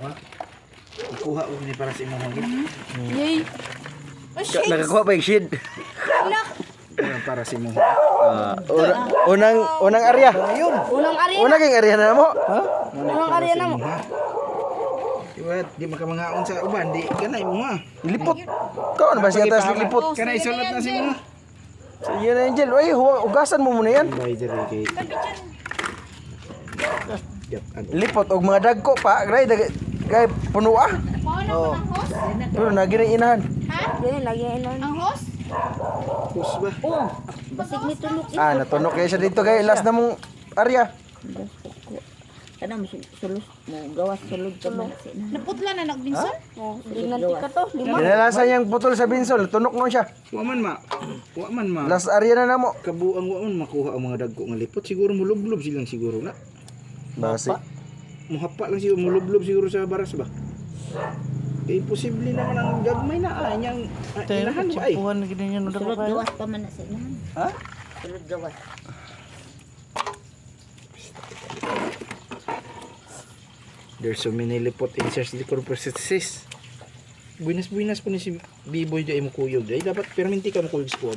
imuha. Ikuha ko ni para sa imuha gid. Yay. Oh, shit. Nakakuha pa yung shade. Anak. Para sa imuha. Unang area. Ayun. Unang arena. Unang kang area na mo. Unang arena mo. Diba, di makamangaon sa uban, di ka na imuha. Lipot. Kaon ba siya taas lipot? Kana isulot na si imuha. So, yun na Angel. Ay, hugasan mo muna yan. Bay diri kay. Yap, ano. Lipot og mga dagko pa. Gay puno ah. Oo. Ang host? Pero naging inahan. Ha? Dili lagi ang host? Kus ba? Oo. Basig ni tulog. Ah, natunok kayo siya dito kay last na mong area. Kana mo sulod mo gawas sulod ka man sina. Naputla na nagbinsan? Oo. Ringan ka to. Lima. Dinalasan niyang putol sa binsol. Tunok mo siya. Wa man ma. Wa man ma. Last area na namo. Kabuang wa man makuha ang mga dagko nga lipot. Siguro mulublob silang siguro na. Basi. Muhapa lang siguro mulublob siguro sa baras ba. Kaya imposible naman ang gagmay na ay niyang inahan ba ay. Puhan gid niya no Sulod gawas pa man na sa inahan. Ha? Sulod gawas. There's so many lipot inserts di corpus. Buinas po ni si Biboy di ay mo kuyog. Dapat perminti ka mo kuyog squad.